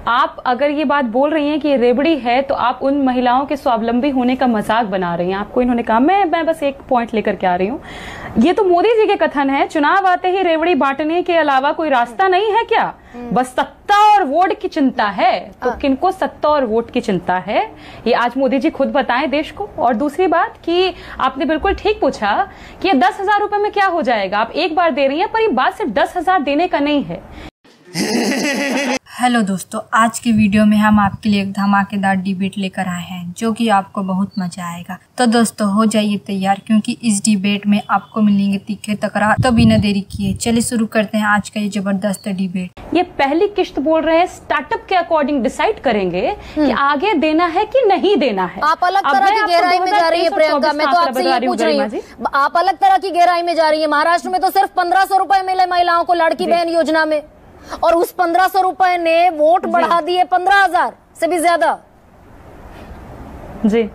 आप अगर ये बात बोल रही हैं कि ये रेवड़ी है तो आप उन महिलाओं के स्वावलंबी होने का मजाक बना रही हैं। आपको इन्होंने कहा, मैं बस एक पॉइंट लेकर के आ रही हूँ, ये तो मोदी जी के कथन है, चुनाव आते ही रेवड़ी बांटने के अलावा कोई रास्ता नहीं है क्या? बस सत्ता और वोट की चिंता है। तो किनको सत्ता और वोट की चिंता है, ये आज मोदी जी खुद बताएं देश को। और दूसरी बात कि आपने बिल्कुल ठीक पूछा कि ये 10,000 रुपए में क्या हो जाएगा। आप एक बार दे रही हैं, पर ये बात सिर्फ 10,000 देने का नहीं है। हेलो दोस्तों, आज के वीडियो में हम आपके लिए एक धमाकेदार डिबेट लेकर आए हैं जो कि आपको बहुत मजा आएगा। तो दोस्तों हो जाइए तैयार, क्योंकि इस डिबेट में आपको मिलेंगे तीखे तकरार। तो बिना देरी किए चलिए शुरू करते हैं आज का ये जबरदस्त डिबेट। ये पहली किश्त बोल रहे हैं, स्टार्टअप के अकॉर्डिंग डिसाइड करेंगे कि आगे देना है कि नहीं देना है। आप अलग तरह की गहराई में जा रही है प्रियंका, मैं तो आपसे ये पूछ रही हूँ, आप अलग तरह की गहराई में जा रही है। महाराष्ट्र में तो सिर्फ 1500 रुपए मिले महिलाओं को लाड़की बहन योजना में, और उस 1500 रुपए ने वोट बढ़ा दिए 15,000 से भी ज्यादा। जी,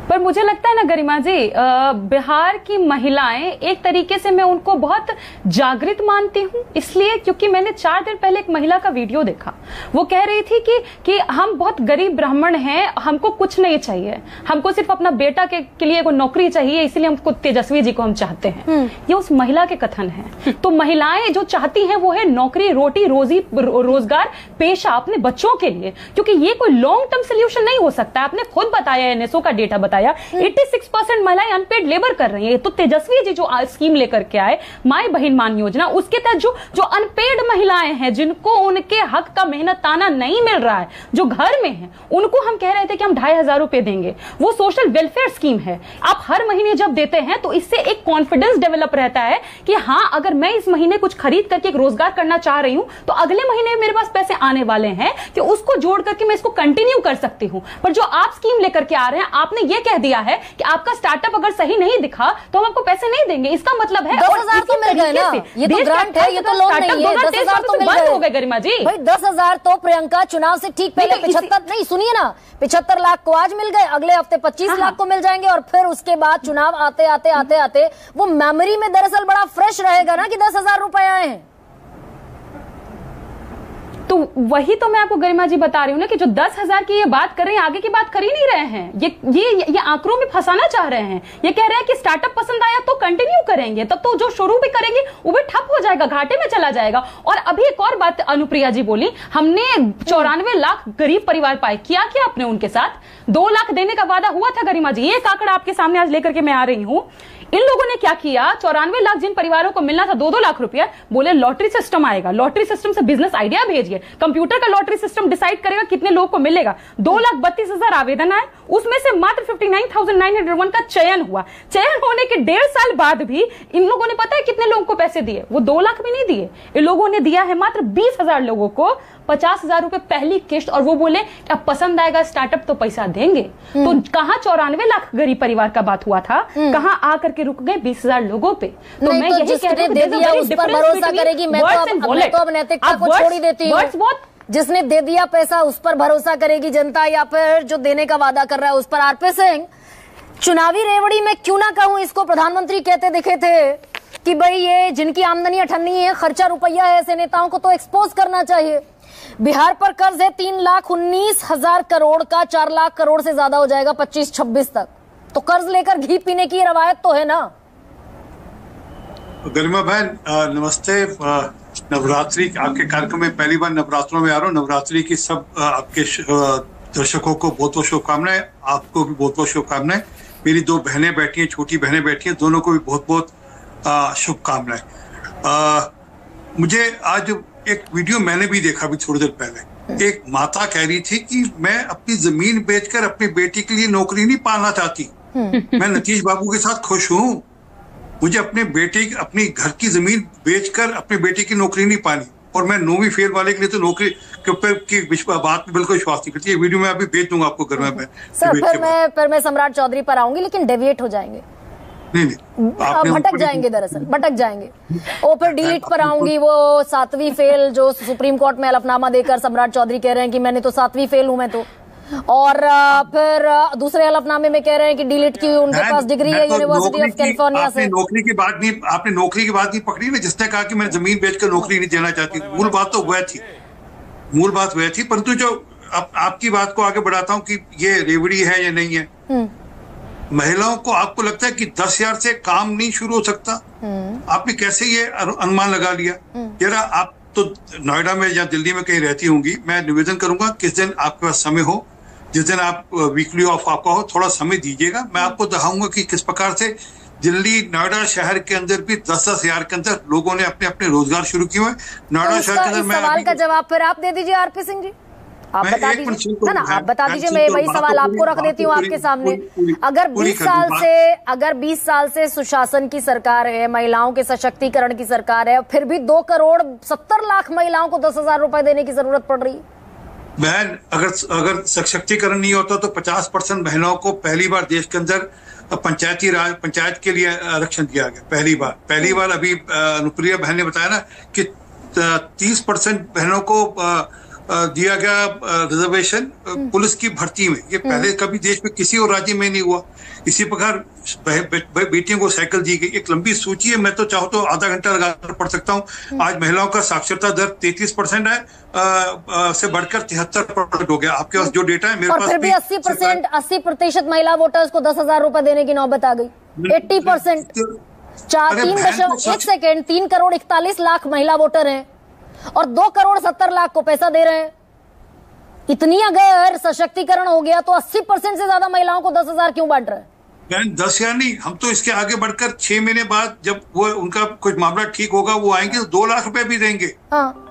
पर मुझे लगता है ना गरिमा जी, बिहार की महिलाएं एक तरीके से मैं उनको बहुत जागृत मानती हूँ, इसलिए क्योंकि मैंने 4 दिन पहले एक महिला का वीडियो देखा। वो कह रही थी कि हम बहुत गरीब ब्राह्मण हैं, हमको कुछ नहीं चाहिए, हमको सिर्फ अपना बेटा के लिए कोई नौकरी चाहिए, इसलिए हमको तेजस्वी जी को हम चाहते हैं। ये उस महिला के कथन है। तो महिलाएं जो चाहती हैं वो है नौकरी, रोटी, रोजगार, पेशा अपने बच्चों के लिए, क्योंकि ये कोई लॉन्ग टर्म सोल्यूशन नहीं हो सकता। आपने खुद बताया, एनएसओ का डेटा बताया, 86% महिलाएं अनपेड लेबर कर रही हैं। तो तेजस्वी जी जो स्कीम लेकर के आए, माई बहन मान योजना, उसके तहत जो अनपेड महिलाएं हैं, जिनको उनके हक का मेहनताना नहीं मिल रहा है, जो घर में हैं, उनको हम कह रहे थे कि हम 2,500 रुपए देंगे। वो सोशल वेलफेयर स्कीम है। आप हर महीने जब देते हैं तो इससे एक कॉन्फिडेंस डेवलप रहता है कि हाँ, अगर मैं इस महीने कुछ खरीद करके एक रोजगार करना चाह रही हूं तो अगले महीने मेरे पास पैसे आने वाले हैं कि उसको जोड़ करके मैं इसको कंटिन्यू कर सकती हूं। पर जो आप स्कीम लेकर के आ रहे हैं, आपने ये कह दिया है कि आपका स्टार्टअप अगर सही नहीं दिखा तो हम आपको पैसे नहीं देंगे। इसका मतलब है 10,000 तो मिल गए ना, ये तो ग्रांट है, ये तो लोन नहीं है। 10,000 तो बंद हो गए गरिमा जी। भाई 10,000 तो प्रियंका चुनाव से ठीक पहले 75 नहीं, सुनिए ना, 75 लाख को आज मिल गए, अगले हफ्ते 25 लाख को मिल जाएंगे, और फिर उसके बाद चुनाव आते आते आते आते वो मेमोरी में दरअसल बड़ा फ्रेश रहेगा ना कि 10,000 रुपए आए हैं। तो वही तो मैं आपको गरिमा जी बता रही हूँ ना कि जो 10,000 की ये बात कर रहे हैं, आगे की बात कर ही नहीं रहे हैं। ये आंकड़ों में फंसाना चाह रहे हैं। ये कह रहे हैं कि स्टार्टअप पसंद आया तो कंटिन्यू करेंगे, तब तो जो शुरू भी करेंगे वो भी ठप हो जाएगा, घाटे में चला जाएगा। और अभी एक और बात अनुप्रिया जी बोली, हमने 94 लाख गरीब परिवार पाए। किया क्या आपने उनके साथ? 2 लाख देने का वादा हुआ था गरिमा जी। ये आंकड़ा आपके सामने आज लेकर के मैं आ रही हूँ। इन लोगों ने क्या किया, 94 लाख जिन परिवारों को मिलना था 2-2 लाख रुपया, बोले लॉटरी सिस्टम आएगा, लॉटरी सिस्टम से बिजनेस आइडिया भेजिए, कंप्यूटर का लॉटरी सिस्टम डिसाइड करेगा कितने लोगों को मिलेगा। 2,32,000 आवेदन आए, उसमें से मात्र 59,901 का चयन हुआ। चयन होने के 1.5 साल बाद भी इन लोगों ने पता है कितने लोगों को पैसे दिए? वो 2 लाख भी नहीं दिए, इन लोगों ने दिया है मात्र 20,000 लोगों को 50,000 रुपए पहली किश्त। और वो बोले कि अब पसंद आएगा स्टार्टअप तो पैसा देंगे। तो कहां 94 लाख गरीब परिवार का बात हुआ था, कहां आकर के रुक गए 20,000 लोगों पे। तो मैं यही कह रही हूं, उस पर भरोसा करेगी। मैं तो अब नैतिकता को छोड़ ही देती हूँ। जिसने दे दिया पैसा उस पर भरोसा करेगी जनता, या फिर जो देने का वादा कर रहा है उस पर? आरपी सिंह, चुनावी रेवड़ी में क्यों ना कहूं इसको, प्रधानमंत्री कहते दिखे थे कि भाई ये जिनकी आमदनी अठन्नी है, खर्चा रुपया है, ऐसे नेताओं को तो एक्सपोज करना चाहिए। बिहार पर कर्ज है 3,19,000 करोड़ का, 4 लाख करोड़ से ज्यादा हो जाएगा 25-26 तक। तो कर्ज लेकर घी पीने की रवायत तो है ना। गरिमा बहन नमस्ते। नवरात्रि आपके कार्यक्रम में पहली बार नवरात्रों में आ रहा हूँ। नवरात्रि की सब आपके दर्शकों को बहुत बहुत शुभकामनाएं, आपको भी बहुत बहुत शुभकामनाएं। मेरी 2 बहनें बैठी हैं, छोटी बहनें बैठी हैं, दोनों को भी बहुत बहुत शुभकामनाएं। मुझे आज एक वीडियो मैंने भी देखा अभी थोड़ी देर पहले, एक माता कह रही थी कि मैं अपनी जमीन बेचकर अपनी बेटी के लिए नौकरी नहीं पाना चाहती। मैं नीतीश बाबू के साथ खुश हूँ, मुझे अपने बेटे अपनी घर की जमीन बेचकर अपने बेटे की नौकरी नहीं पानी, और मैं 9वीं फेल वाले के लिए तो नौकरी के ऊपर की बात में बिल्कुल विश्वास नहीं करती। ये वीडियो मैं अभी भेज दूंगा आपको घर में। सर फिर मैं सम्राट चौधरी पर आऊंगी, लेकिन डेविएट हो जाएंगे। नहीं भटक जाएंगे, दरअसल भटक जाएंगे। और फिर डिलीट पर आऊंगी, वो 7वीं फेल जो सुप्रीम कोर्ट में हलफनामा देकर सम्राट चौधरी कह रहे हैं कि मैंने तो 7वीं फेल हूं मैं तो, और फिर दूसरे हलफनामे में कह रहे हैं कि डिलीट की उनके पास डिग्री है यूनिवर्सिटी ऑफ कैलिफोर्निया से। नौकरी की बात नहीं, आपने नौकरी की बात नहीं पकड़ी ना, जिसने कहा कि मैं जमीन बेचकर नौकरी नहीं देना चाहती। मूल बात तो वह थी। मूल बात वह थी, परंतु जो आपकी बात को आगे बढ़ाता हूँ कि ये रेवड़ी है या नहीं है। महिलाओं को आपको लगता है कि 10,000 से काम नहीं शुरू हो सकता? आपने कैसे ये अनुमान लगा लिया? जरा आप तो नोएडा में या दिल्ली में कहीं रहती होंगी, मैं निवेदन करूंगा किस दिन आपके पास समय हो, जिस दिन आप वीकली ऑफ आपका हो, थोड़ा समय दीजिएगा। मैं आपको दिखाऊंगा कि किस प्रकार से दिल्ली नोएडा शहर के अंदर भी 10,000 के अंदर लोगों ने अपने अपने रोजगार शुरू किए हुए। नोएडा शहर के अंदर सवाल का जवाब फिर आप दे दीजिए आरपी सिंह जी, आप बता दीजिए ना, आप बता दीजिए। मैं वही सवाल आपको रख देती हूँ आपके सामने। अगर 20 साल से सुशासन की सरकार है, महिलाओं के सशक्तिकरण की सरकार है, फिर भी 2,70,00,000 महिलाओं को 10,000 रुपए देने की जरूरत पड़ रही है। बहन, अगर सशक्तिकरण नहीं होता तो 50% महिलाओं को पहली बार देश के अंदर पंचायती राज पंचायत के लिए आरक्षण दिया गया। पहली बार अभी अनुप्रिया बहन ने बताया ना कि 30% बहनों को दिया गया रिजर्वेशन पुलिस की भर्ती में। ये पहले कभी देश में किसी और राज्य में नहीं हुआ। इसी प्रकार बेटियों को साइकिल दी गई। एक लंबी सूची है, मैं तो चाहूँ तो आधा घंटा लगाकर पढ़ सकता हूँ। आज महिलाओं का साक्षरता दर 33% है, से बढ़कर 73% हो गया। आपके पास जो डेटा है, मेरे पास फिर भी 80% महिला वोटर्स को 10,000 रुपए देने की नौबत आ गई। 80%, 3 करोड़ 41 लाख महिला वोटर हैं और 2 करोड़ 70 लाख को पैसा दे रहे हैं। इतनी अगर सशक्तिकरण हो गया तो 80% से ज्यादा महिलाओं को 10,000 क्यों बांट रहे हैं? 10,000 नहीं, हम तो इसके आगे बढ़कर 6 महीने बाद जब वो उनका कुछ मामला ठीक होगा, वो आएंगे तो 2 लाख रुपए भी देंगे। हाँ।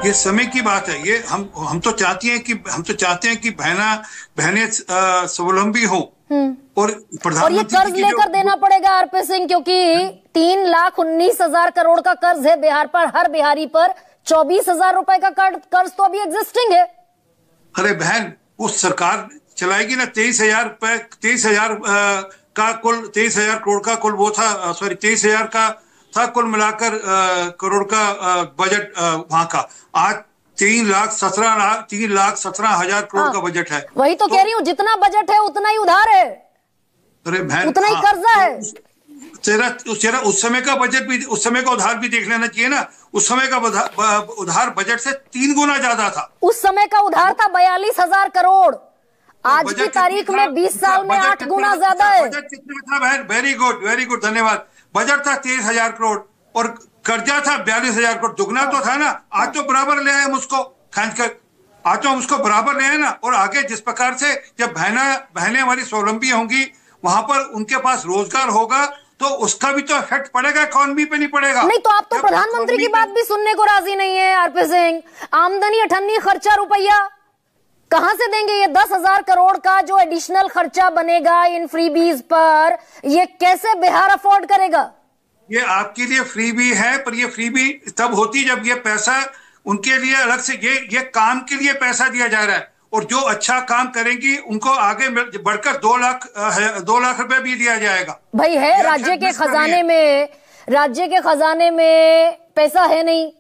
ये समय की बात है। ये हम तो चाहते हैं कि बहनें स्वावलंबी हो। और ये कर्ज लेकर देना पड़ेगा आरपी सिंह, क्योंकि 3,19,000 करोड़ का कर्ज है बिहार पर। हर बिहारी पर 24,000 रुपए का कर्ज तो अभी एग्जिस्टिंग है। अरे बहन, उस सरकार चलाएगी ना 23,000 का कुल 23,000 करोड़ का कुल वो था, सॉरी 23,000 का था कुल मिलाकर करोड़ का बजट वहां का। आज 3,17,000 करोड़ का बजट है। वही तो कह रही हूँ, जितना बजट है उतना ही उधार है। अरे बहन, उतना ही कर्जा है। तेरा उस समय का बजट भी, उस समय का उधार भी देख लेना चाहिए ना। उस समय का उधार बजट से 3 गुना ज्यादा था। उस समय का उधार था 42,000 करोड़। आज की तारीख में 20 साल में 8 गुना ज्यादा है। बजट कितना था बहन? वेरी गुड, धन्यवाद। बजट था 23,000 करोड़ और कर्जा था 42,000 करोड़। दुगना तो था ना। आज तो बराबर ले आए हम उसको खींच कर, आज तो हम उसको बराबर ले आए ना। और आगे जिस प्रकार से जब बहनें हमारी स्वावलंबी होंगी, वहां पर उनके पास रोजगार होगा, तो उसका भी तो इफेक्ट पड़ेगा, इकॉनमी पे नहीं पड़ेगा। नहीं तो आप तो प्रधानमंत्री की बात भी सुनने को राजी नहीं है आरपी सिंह। आमदनी 98, खर्चा रुपया कहां से देंगे? ये 10,000 करोड़ का जो एडिशनल खर्चा बनेगा इन फ्रीबीज पर, ये कैसे बिहार अफोर्ड करेगा? ये आपके लिए फ्रीबी है, पर ये फ्रीबी तब होती जब ये पैसा उनके लिए अलग से ये काम के लिए पैसा दिया जा रहा है। और जो अच्छा काम करेंगी उनको आगे बढ़कर 2 लाख रुपए भी दिया जाएगा। भाई है, राज्य के खजाने में पैसा है नहीं,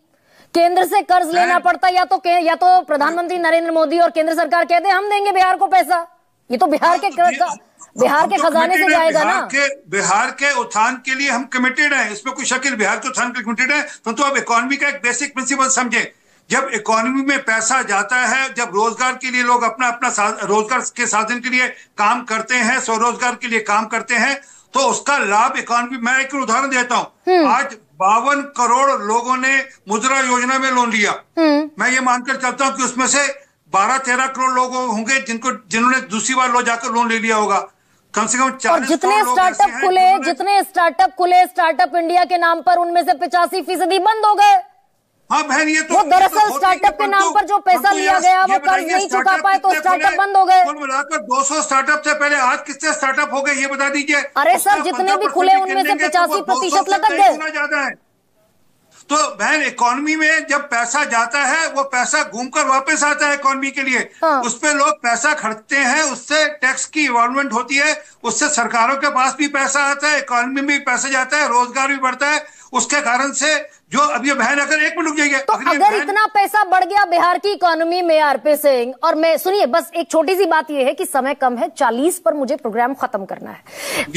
केंद्र से कर्ज लेना पड़ता। या तो प्रधानमंत्री नरेंद्र मोदी और केंद्र सरकार कहते हैं हम देंगे बिहार को पैसा। ये तो बिहार के खजाने से जाएगा ना। बिहार के उत्थान के लिए हम कमिटेड हैं, इसमें कोई शक नहीं। बिहार के उत्थान के कमिटेड है। परंतु आप इकोनॉमी का एक बेसिक प्रिंसिपल समझे। जब इकोनॉमी में पैसा जाता है, जब रोजगार के लिए लोग अपना रोजगार के साधन के लिए काम करते हैं, स्वरोजगार के लिए काम करते हैं, तो उसका लाभ इकोनॉमी। मैं एक उदाहरण देता हूँ। आज 52 करोड़ लोगों ने मुद्रा योजना में लोन लिया। मैं ये मानकर चलता हूँ कि उसमें से 12-13 करोड़ लोग होंगे जिन्होंने दूसरी बार जाकर लोन ले लिया होगा। कम से कम 40 जितने स्टार्टअप खुले स्टार्टअप इंडिया के नाम पर, उनमें से 85% बंद हो गए। हाँ बहन, ये तो वो दरअसल स्टार्टअप के नाम पर जो पैसा लिया गया वो कर्ज नहीं चुका पाए, तो स्टार्टअप बंद हो गए। कुल मिलाकर 200 स्टार्टअप से पहले आज कितने स्टार्टअप हो गए ये बता दीजिए। अरे सर, जितने भी खुले उनमें से 85% लटक गए। ज्यादा है। तो बहन, इकोनॉमी में जब पैसा जाता है, वो पैसा घूमकर वापस आता है इकोनॉमी के लिए। हाँ। उस पे लोग पैसा खर्चते हैं, उससे टैक्स की इन्वॉल्वमेंट होती है, उससे सरकारों के पास भी पैसा आता है, इकोनॉमी में भी पैसा जाता है, रोजगार भी बढ़ता है। उसके कारण से जो अभी बहन, अगर 1 मिनट रुक जाइए, तो अगर इतना पैसा बढ़ गया बिहार की इकोनॉमी में आरपी सिंह, और मैं सुनिए बस एक छोटी सी बात यह है कि समय कम है, 40 पर मुझे प्रोग्राम खत्म करना है।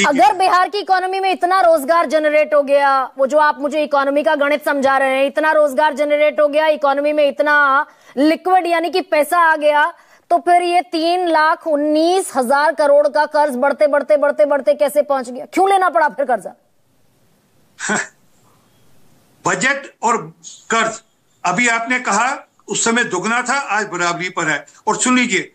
अगर बिहार की इकोनॉमी में इतना रोजगार जनरेट हो गया, वो जो आप मुझे इकोनॉमी का गणित समझा रहे हैं, इतना रोजगार जनरेट हो गया, इकोनॉमी में इतना लिक्विड यानी कि पैसा आ गया, तो फिर ये 3,19,000 करोड़ का कर्ज बढ़ते बढ़ते बढ़ते बढ़ते कैसे पहुंच गया? क्यों लेना पड़ा फिर कर्जा? बजट और कर्ज, अभी आपने कहा उस समय दुगना था, आज बराबरी पर है। और सुन लीजिए,